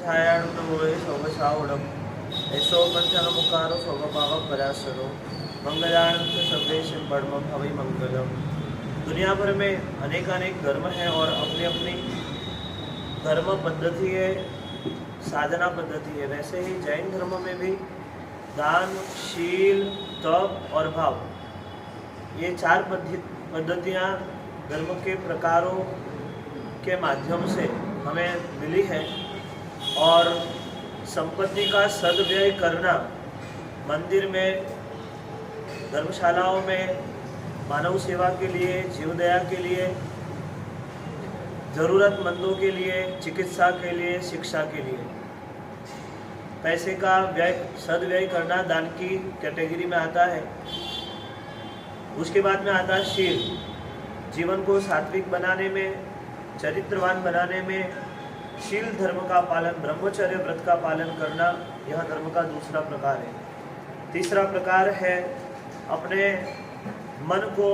छायाणुनमोरे शोभसावडम ऐसो पंचन मुखारो शोभभाव पराशरो मंगलानंद सर्वेशम परमं भवै मंगलम। दुनिया भर में अनेक धर्म हैं और अपनी अपनी धर्म पद्धति है, साधना पद्धति है। वैसे ही जैन धर्म में भी दान, शील, तप और भाव, ये चार पद्धतियाँ धर्म के प्रकारों के माध्यम से हमें मिली है। और संपत्ति का सदव्यय करना मंदिर में, धर्मशालाओं में, मानव सेवा के लिए, जीवदया के लिए, ज़रूरतमंदों के लिए, चिकित्सा के लिए, शिक्षा के लिए पैसे का व्यय, सदव्यय करना दान की कैटेगरी में आता है। उसके बाद में आता है शील, जीवन को सात्विक बनाने में, चरित्रवान बनाने में शील धर्म का पालन, ब्रह्मचर्य व्रत का पालन करना, यह धर्म का दूसरा प्रकार है। तीसरा प्रकार है अपने मन को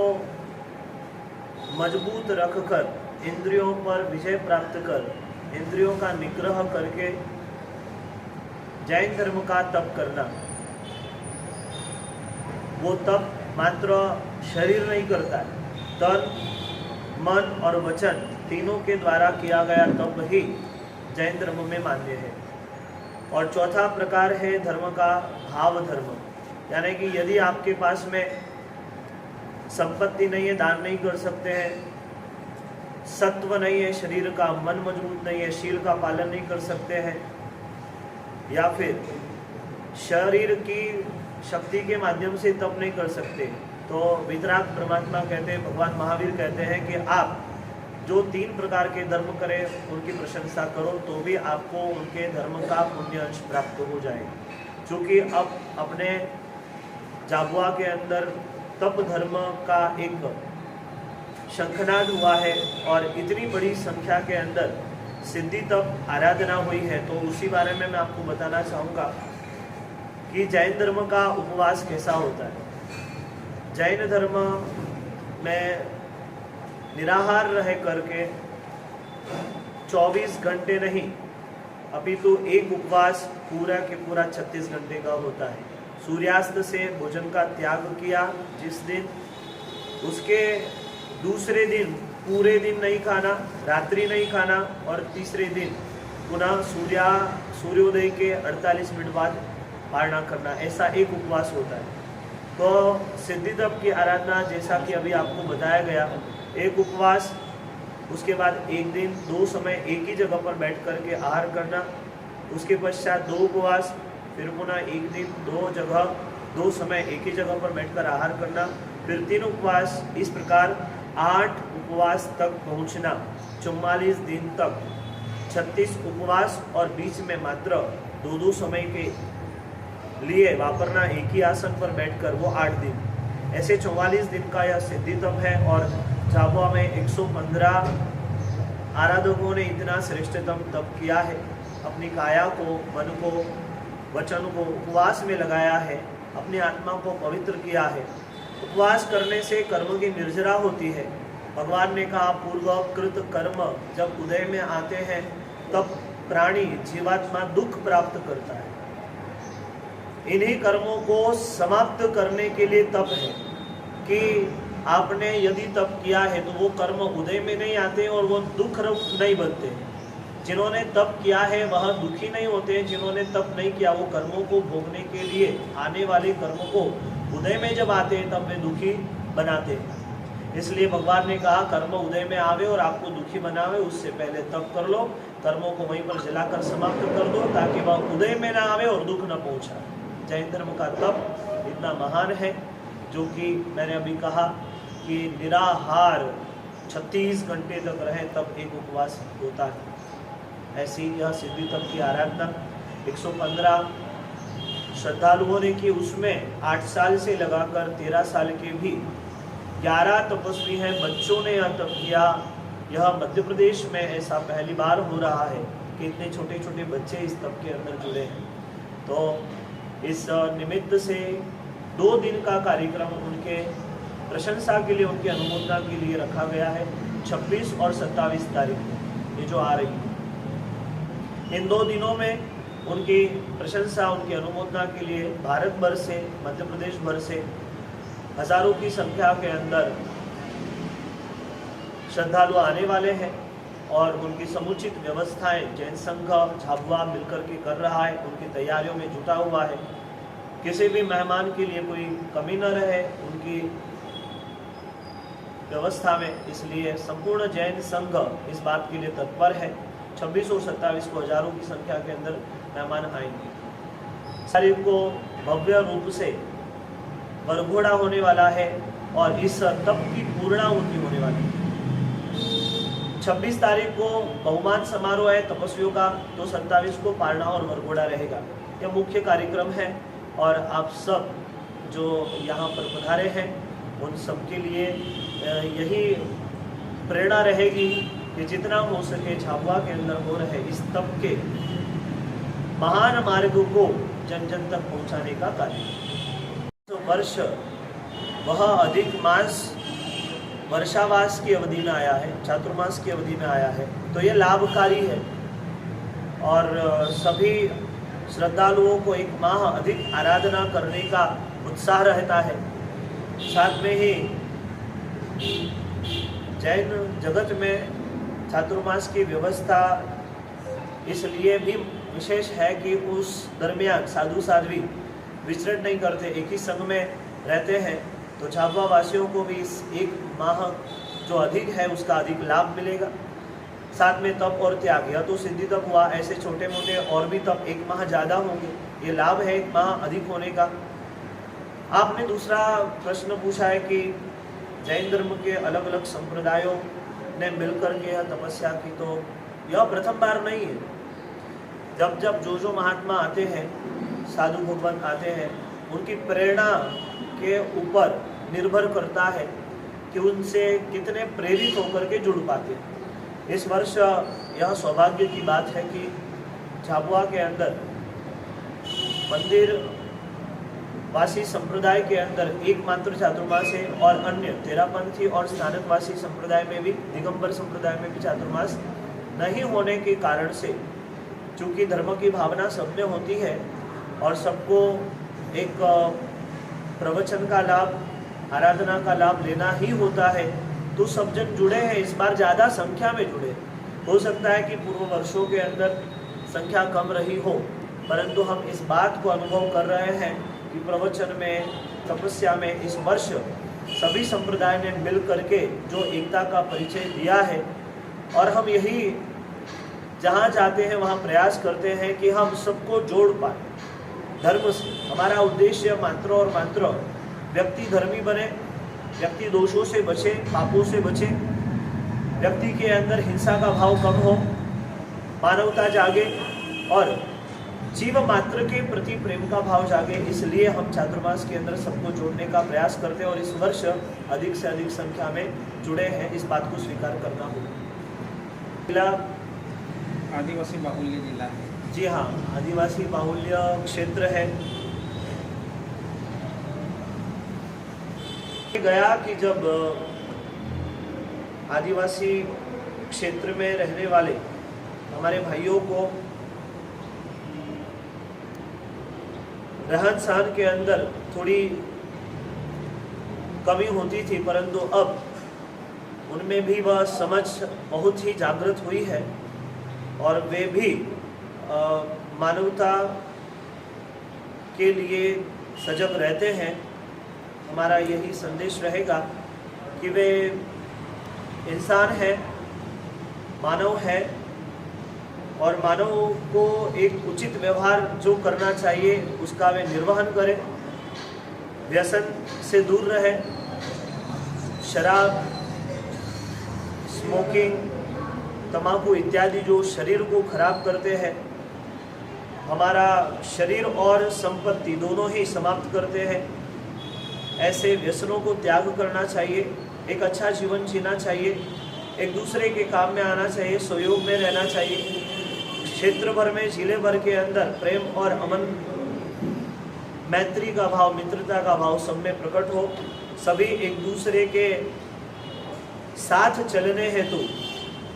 मजबूत रखकर, इंद्रियों पर विजय प्राप्त कर, इंद्रियों का निग्रह करके जैन धर्म का तप करना। वो तप मात्र शरीर नहीं करता है, तन, मन और वचन तीनों के द्वारा किया गया तप ही जैन धर्म में मान्य है। और चौथा प्रकार है धर्म का भाव धर्म, यानी कि यदि आपके पास में संपत्ति नहीं है, दान नहीं कर सकते हैं, सत्व नहीं है शरीर का, मन मजबूत नहीं है, शील का पालन नहीं कर सकते हैं, या फिर शरीर की शक्ति के माध्यम से तप नहीं कर सकते, तो वितराग परमात्मा कहते हैं, भगवान महावीर कहते हैं कि आप जो 3 प्रकार के धर्म करें उनकी प्रशंसा करो तो भी आपको उनके धर्म का पुण्य अंश प्राप्त हो जाए। क्योंकि अब अपने जाबुआ के अंदर तप धर्म का एक शंखनाद हुआ है और इतनी बड़ी संख्या के अंदर सिद्धि तप आराधना हुई है, तो उसी बारे में मैं आपको बताना चाहूँगा कि जैन धर्म का उपवास कैसा होता है। जैन धर्म में निराहार रह करके 24 घंटे नहीं, अपितु एक उपवास पूरा के पूरा 36 घंटे का होता है। सूर्यास्त से भोजन का त्याग किया जिस दिन, उसके दूसरे दिन पूरे दिन नहीं खाना, रात्रि नहीं खाना, और तीसरे दिन पुनः सूर्योदय के 48 मिनट बाद पारणा करना, ऐसा एक उपवास होता है। तो सिद्धि तप की आराधना जैसा कि अभी आपको बताया गया, एक उपवास, उसके बाद एक दिन 2 समय एक ही जगह पर बैठ करके आहार करना, उसके पश्चात 2 उपवास, फिर पुनः एक दिन 2 समय एक ही जगह पर बैठकर आहार करना, फिर 3 उपवास, इस प्रकार 8 उपवास तक पहुंचना, 44 दिन तक 36 उपवास, और बीच में मात्र 2 समय के लिए वापरना एक ही आसन पर बैठकर, वो 8 दिन। ऐसे 44 दिन का यह सिद्धि तप है। और झाबुआ में 115 आराधकों ने इतना श्रेष्ठतम तप किया है, अपनी काया को, मन को, वचन को उपवास में लगाया है, अपनी आत्मा को पवित्र किया है। उपवास करने से कर्म की निर्जरा होती है। भगवान ने कहा, पूर्वकृत कर्म जब उदय में आते हैं तब प्राणी, जीवात्मा दुख प्राप्त करता है। इन्हीं कर्मों को समाप्त करने के लिए तप है कि आपने यदि तप किया है तो वो कर्म उदय में नहीं आते और वो दुख नहीं बनते। जिन्होंने तप किया है वह दुखी नहीं होते, जिन्होंने तप नहीं किया वो कर्मों को भोगने के लिए आने वाले कर्मों को उदय में जब आते हैं तब वे दुखी बनाते हैं। इसलिए भगवान ने कहा, कर्म उदय में आवे और आपको दुखी बनावे, उससे पहले तप कर लो, कर्मों को वहीं पर जलाकर समाप्त कर दो ताकि वह उदय में ना आवे और दुख न पहुँचा। जैन धर्म का तप इतना महान है, जो कि मैंने अभी कहा कि निराहार 36 घंटे तक रहे तब एक उपवास होता है। ऐसी यह सिद्धि तप की आराधना 115 श्रद्धालुओं ने की, उसमें 8 साल से लगाकर 13 साल के भी 11 तपस्वी हैं, बच्चों ने यह तप किया। यह मध्य प्रदेश में ऐसा पहली बार हो रहा है कि इतने छोटे छोटे बच्चे इस तप के अंदर जुड़े हैं। तो इस निमित्त से 2 दिन का कार्यक्रम उनके प्रशंसा के लिए, उनकी अनुमोदना के लिए रखा गया है, 26 और 27 तारीख को, ये जो आ रही है। इन 2 दिनों में उनकी प्रशंसा, उनकी अनुमोदना के लिए भारत भर से, मध्य प्रदेश भर से हजारों की संख्या के अंदर श्रद्धालु आने वाले हैं और उनकी समुचित व्यवस्थाएं जैन संघ झाबुआ मिलकर के कर रहा है, उनकी तैयारियों में जुटा हुआ है। किसी भी मेहमान के लिए कोई कमी न रहे उनकी व्यवस्था में, इसलिए संपूर्ण जैन संघ इस बात के लिए तत्पर है। 26 और 27 को हजारों की संख्या के अंदर मेहमान आएंगे। तारीख को भव्य रूप से वरघोड़ा होने वाला है और इस तप की पूर्णाहुति होने वाली है। 26 तारीख को बहुमान समारोह है तपस्वियों का, तो 27 को पारणा और वरघोड़ा रहेगा। यह मुख्य कार्यक्रम है और आप सब जो यहाँ पर पधारे हैं उन सब के लिए यही प्रेरणा रहेगी कि जितना हो सके झाबुआ के अंदर हो रहे इस तप के महान मार्ग को जन जन तक पहुँचाने का कार्य। तो वर्ष वह अधिक मास वर्षावास की अवधि में आया है, चातुर्मास की अवधि में आया है, तो ये लाभकारी है और सभी श्रद्धालुओं को एक माह अधिक आराधना करने का उत्साह रहता है। साथ में ही जैन जगत में चातुर्मास की व्यवस्था इसलिए भी विशेष है कि उस दरमियान साधु साध्वी विचरण नहीं करते, एक ही संघ में रहते हैं, तो झाबुआ वासियों को भी इस एक माह जो अधिक है उसका अधिक लाभ मिलेगा। साथ में तप और त्याग, यह तो सिद्धि तप हुआ, ऐसे छोटे मोटे और भी तप एक माह ज़्यादा होंगे, ये लाभ है एक माह अधिक होने का। आपने दूसरा प्रश्न पूछा है कि जैन धर्म के अलग अलग संप्रदायों ने मिलकर के यह तपस्या की, तो यह प्रथम बार नहीं है। जब जब जो महात्मा आते हैं, साधु भगवान आते हैं, उनकी प्रेरणा के ऊपर निर्भर करता है कि उनसे कितने प्रेरित होकर के जुड़ पाते हैं। इस वर्ष यह सौभाग्य की बात है कि झाबुआ के अंदर मंदिर वासी संप्रदाय के अंदर एकमात्र चातुर्मास है और अन्य तेरापंथी और स्थानकवासी संप्रदाय में भी, दिगंबर संप्रदाय में भी चातुर्मास नहीं होने के कारण से, चूँकि धर्म की भावना सब में होती है और सबको एक प्रवचन का लाभ, आराधना का लाभ लेना ही होता है, तो सब जन जुड़े हैं। इस बार ज़्यादा संख्या में जुड़े। हो सकता है कि पूर्व वर्षों के अंदर संख्या कम रही हो, परंतु हम इस बात को अनुभव कर रहे हैं कि प्रवचन में, तपस्या में इस वर्ष सभी संप्रदाय ने मिल करके जो एकता का परिचय दिया है, और हम यही जहाँ जाते हैं वहाँ प्रयास करते हैं कि हम सबको जोड़ पाए धर्म से। हमारा उद्देश्य मात्र और मात्र व्यक्ति धर्मी बने, व्यक्ति दोषों से बचे, पापों से बचे, व्यक्ति के अंदर हिंसा का भाव कम हो, मानवता जागे और जीव मात्र के प्रति प्रेम का भाव जागे। इसलिए हम चातुर्मास के अंदर सबको जोड़ने का प्रयास करते हैं और इस वर्ष अधिक से अधिक संख्या में जुड़े हैं, इस बात को स्वीकार करना होगा। जिला आदिवासी बाहुल्य जिला है। जी हाँ, आदिवासी बाहुल्य क्षेत्र है। गया कि जब आदिवासी क्षेत्र में रहने वाले हमारे भाइयों को रहन सहन के अंदर थोड़ी कमी होती थी, परंतु अब उनमें भी वह समझ बहुत ही जागृत हुई है और वे भी मानवता के लिए सजग रहते हैं। हमारा यही संदेश रहेगा कि वे इंसान है, मानव है और मानव को एक उचित व्यवहार जो करना चाहिए उसका वे निर्वहन करें, व्यसन से दूर रहे, शराब, स्मोकिंग, तंबाकू इत्यादि जो शरीर को खराब करते हैं, हमारा शरीर और संपत्ति दोनों ही समाप्त करते हैं, ऐसे व्यसनों को त्याग करना चाहिए, एक अच्छा जीवन जीना चाहिए, एक दूसरे के काम में आना चाहिए, सहयोग में रहना चाहिए। क्षेत्र भर में, जिले भर के अंदर प्रेम और अमन, मैत्री का भाव, मित्रता का भाव सब में प्रकट हो। सभी एक दूसरे के साथ चलने हेतु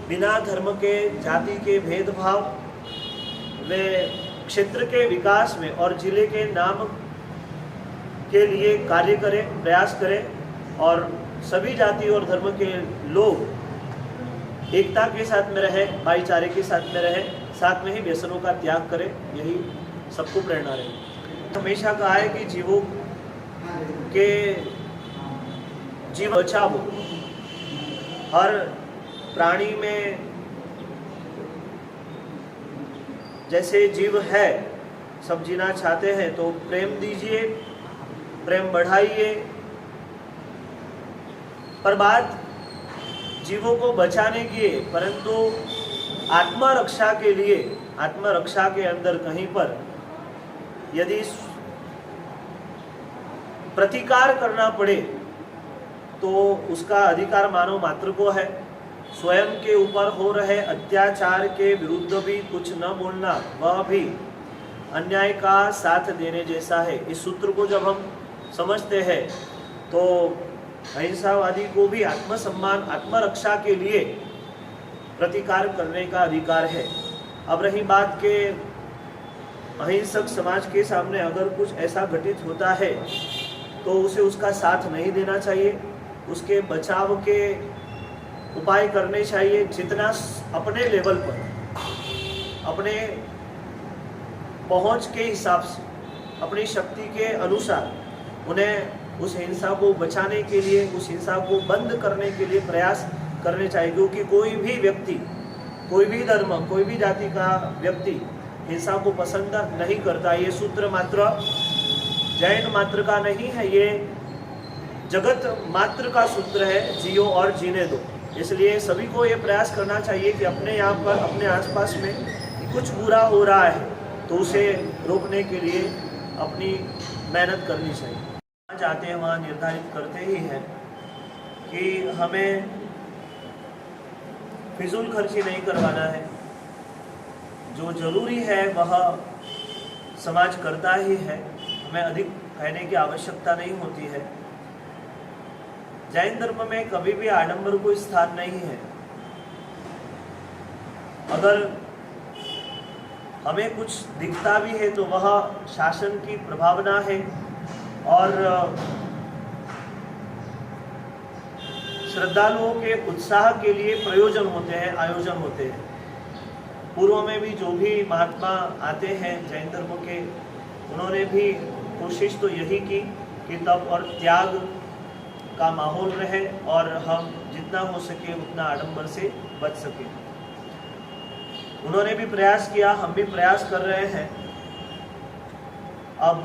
बिना धर्म के, जाति के भेदभाव वे क्षेत्र के विकास में और जिले के नाम के लिए कार्य करें, प्रयास करें और सभी जाति और धर्म के लोग एकता के साथ में रहें, भाईचारे के साथ में रहें, साथ में ही व्यसनों का त्याग करें। यही सबको प्रेरणा रहे। हमेशा कहा है कि जीवों के जीव बचाओ। हर प्राणी में जैसे जीव है, सब जीना चाहते हैं, तो प्रेम दीजिए, प्रेम बढ़ाइए। पर बात जीवों को बचाने की है, परंतु आत्मरक्षा के लिए, आत्मरक्षा के अंदर कहीं पर यदि प्रतिकार करना पड़े तो उसका अधिकार मानव मात्र को है। स्वयं के ऊपर हो रहे अत्याचार के विरुद्ध भी कुछ न बोलना, वह भी अन्याय का साथ देने जैसा है। इस सूत्र को जब हम समझते हैं तो अहिंसावादी को भी आत्मसम्मान, आत्मरक्षा के लिए प्रतिकार करने का अधिकार है। अब रही बात के अहिंसक समाज के सामने अगर कुछ ऐसा घटित होता है तो उसे उसका साथ नहीं देना चाहिए, उसके बचाव के उपाय करने चाहिए। जितना अपने लेवल पर, अपने पहुंच के हिसाब से, अपनी शक्ति के अनुसार उन्हें उस हिंसा को बचाने के लिए, उस हिंसा को बंद करने के लिए प्रयास करने चाहिए। क्योंकि कोई भी व्यक्ति, कोई भी धर्म, कोई भी जाति का व्यक्ति हिंसा को पसंद नहीं करता। ये सूत्र मात्र जैन मात्र का नहीं है, ये जगत मात्र का सूत्र है, जियो और जीने दो। इसलिए सभी को ये प्रयास करना चाहिए कि अपने यहाँ पर, अपने आसपास में कुछ बुरा हो रहा है तो उसे रोकने के लिए अपनी मेहनत करनी चाहिए। जहाँ जाते हैं वहाँ निर्धारित करते ही हैं कि हमें फिजूल खर्ची नहीं करवाना है। जो जरूरी है वह समाज करता ही है, हमें अधिक कहने की आवश्यकता नहीं होती है। जैन धर्म में कभी भी आडंबर को स्थान नहीं है। अगर हमें कुछ दिखता भी है तो वह शासन की प्रभावना है और श्रद्धालुओं के उत्साह के लिए प्रयोजन होते हैं, आयोजन होते हैं। पूर्व में भी जो भी महात्मा आते हैं जैन धर्म के, उन्होंने भी कोशिश तो यही की कि तप और त्याग का माहौल रहे और हम जितना हो सके उतना आडंबर से बच सके। उन्होंने भी प्रयास किया, हम भी प्रयास कर रहे हैं। अब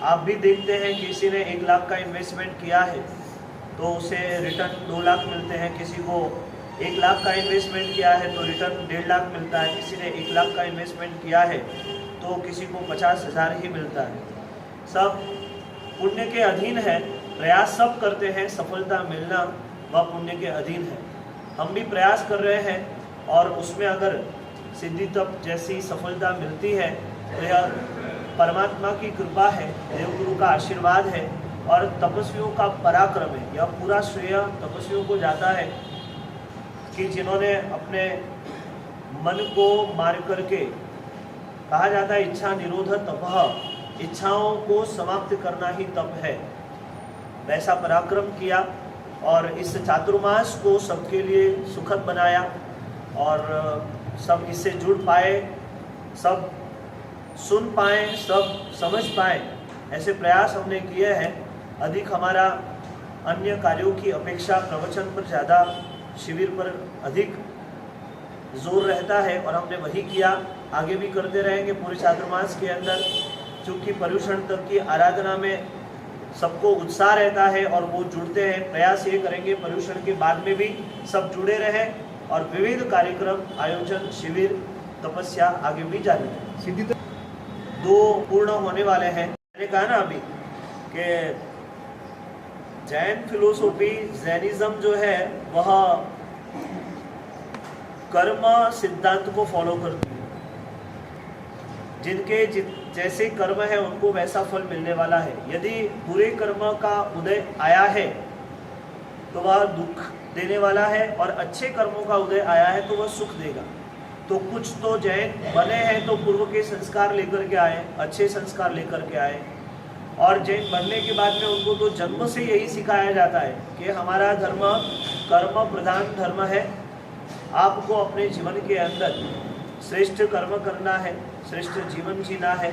आप भी देखते हैं, किसी ने 1 लाख का इन्वेस्टमेंट किया है तो उसे रिटर्न 2 लाख मिलते हैं। किसी को 1 लाख का इन्वेस्टमेंट किया है तो रिटर्न 1.5 लाख मिलता है। किसी ने 1 लाख का इन्वेस्टमेंट किया है तो किसी को 50,000 ही मिलता है। सब पुण्य के अधीन है, प्रयास सब करते हैं, सफलता मिलना वह पुण्य के अधीन है। हम भी प्रयास कर रहे हैं और उसमें अगर सिद्धि तप जैसी सफलता मिलती है तो यह परमात्मा की कृपा है, देवगुरु का आशीर्वाद है और तपस्वियों का पराक्रम है। यह पूरा श्रेय तपस्वियों को जाता है कि जिन्होंने अपने मन को मार करके, कहा जाता है इच्छा निरोध तपः, इच्छाओं को समाप्त करना ही तप है, वैसा पराक्रम किया और इस चातुर्मास को सबके लिए सुखद बनाया और सब इससे जुड़ पाए, सब सुन पाए, सब समझ पाए, ऐसे प्रयास हमने किए हैं। अधिक हमारा अन्य कार्यों की अपेक्षा प्रवचन पर ज़्यादा, शिविर पर अधिक जोर रहता है और हमने वही किया, आगे भी करते रहेंगे पूरे चातुर्मास के अंदर। क्योंकि पर्युषण तक की आराधना में सबको उत्साह रहता है और वो जुड़ते हैं। प्रयास ये करेंगे पर्युषण के बाद में भी सब जुड़े रहें और विविध कार्यक्रम, आयोजन, शिविर, तपस्या आगे भी जारी है। सिद्धि 2 पूर्ण होने वाले हैं। मैंने कहा ना अभी कि जैन फिलोसॉफी, जैनिज्म जो है वह कर्म सिद्धांत को फॉलो करती है। जिनके जैसे कर्म है उनको वैसा फल मिलने वाला है। यदि बुरे कर्म का उदय आया है तो वह दुख देने वाला है और अच्छे कर्मों का उदय आया है तो वह सुख देगा। तो कुछ तो जैन बने हैं तो पूर्व के संस्कार लेकर के आए, अच्छे संस्कार लेकर के आए, और जैन बनने के बाद में उनको तो जन्म से यही सिखाया जाता है कि हमारा धर्म कर्म प्रधान धर्म है। आपको अपने जीवन के अंदर श्रेष्ठ कर्म करना है, श्रेष्ठ जीवन जीना है,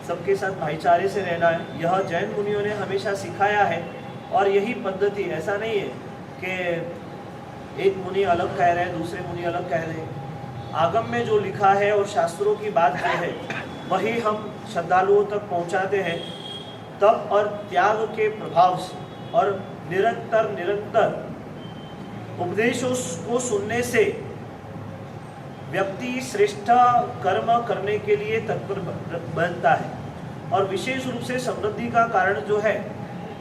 सबके साथ भाईचारे से रहना है। यह जैन मुनियों ने हमेशा सिखाया है। और यही पद्धति, ऐसा नहीं है कि एक मुनि अलग कह रहे हैं, दूसरे मुनि अलग कह रहे हैं। आगम में जो लिखा है और शास्त्रों की बात जो है वही हम श्रद्धालुओं तक पहुंचाते हैं। तप और त्याग के प्रभाव से और निरंतर उपदेशों को सुनने से व्यक्ति श्रेष्ठ कर्म करने के लिए तत्पर बनता है। और विशेष रूप से समृद्धि का कारण जो है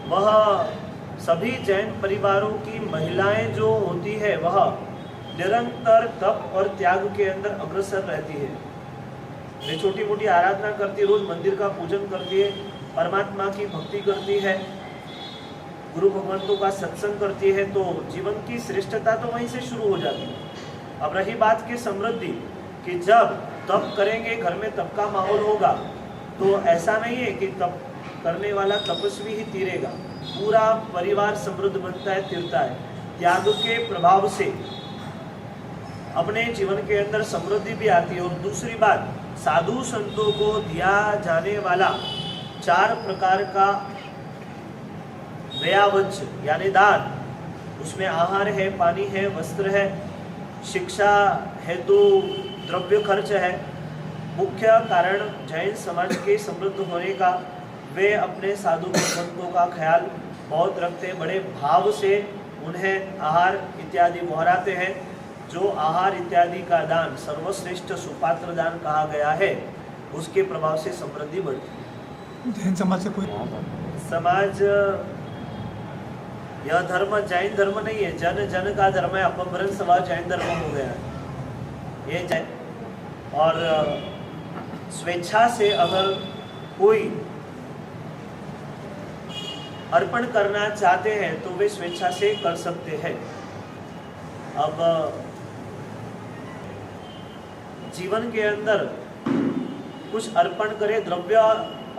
वह सभी जैन परिवारों की महिलाएं जो होती है वह निरंतर तप और त्याग के अंदर अग्रसर रहती है। वे छोटी मोटी आराधना करती है, रोज मंदिर का पूजन करती है, परमात्मा की भक्ति करती है, गुरु भगवंतों का सत्संग करती है, तो जीवन की श्रेष्ठता तो वहीं से शुरू हो जाती है। अब रही बात की समृद्धि कि जब तप करेंगे, घर में तप का माहौल होगा, तो ऐसा नहीं है कि तप करने वाला तपस्वी ही तीरेगा, पूरा परिवार समृद्ध बनता है, तीरता है। त्याग के प्रभाव से अपने जीवन के अंदर समृद्धि भी आती है। और दूसरी बात, साधु संतों को दिया जाने वाला 4 प्रकार का व्ययावंश यानी दान, उसमें आहार है, पानी है, वस्त्र है, शिक्षा हेतु द्रव्य खर्च है। मुख्य कारण जैन समाज के समृद्ध होने का, वे अपने साधु संतों का ख्याल बहुत रखते हैं, बड़े भाव से उन्हें आहार इत्यादि बहराते हैं। जो आहार इत्यादि का दान सर्वश्रेष्ठ सुपात्र दान कहा गया है, उसके प्रभाव से समृद्धि बढ़ती है। जैन समाज से कोई समाज, यह धर्म जैन धर्म नहीं है, जन जन का धर्म है। अपभ्रंश सभा जैन धर्म हो गया है ये जैन। और स्वेच्छा से अगर कोई अर्पण करना चाहते हैं तो वे स्वेच्छा से कर सकते हैं। अब जीवन के अंदर कुछ अर्पण करें, द्रव्य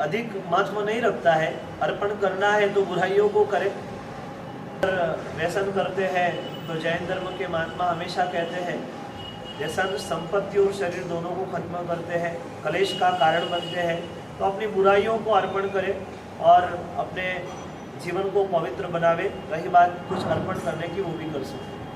अधिक महत्व नहीं रखता है। अर्पण करना है तो बुराइयों को करें। व्यसन करते हैं तो जैन धर्म के महात्मा हमेशा कहते हैं व्यसन संपत्ति और शरीर दोनों को खत्म करते हैं, कलेश का कारण बनते हैं। तो अपनी बुराइयों को अर्पण करें और अपने जीवन को पवित्र बनावे। रही बात कुछ अर्पण करने की, वो भी कर सकते हैं।